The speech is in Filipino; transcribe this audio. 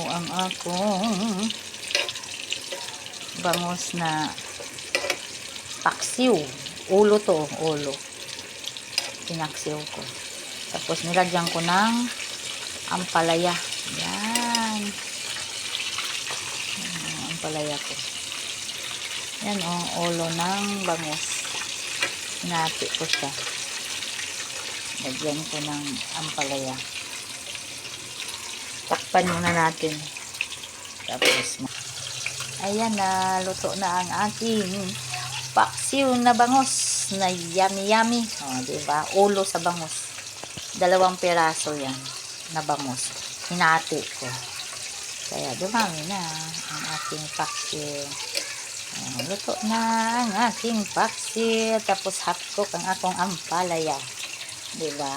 ang akong bangus na paksiw. Ulo to, ulo. Pinaksiw ko. Tapos nilagyan ko ng ampalaya. Yan. Ampalaya ko. Yan ulo ng bangus. Hinati ko siya. Lagyan ko ng ampalaya. Takpan muna natin. Tapos, ayan na, luto na ang aking paksiw na bangus na yummy. Diba? Ulo sa bangus. 2 piraso yan na bangus. Hinati ko. Kaya dumami na ang aking paksiw. Luto na ang aking paksiw. Tapos hot cook ang akong ampalaya. Diba?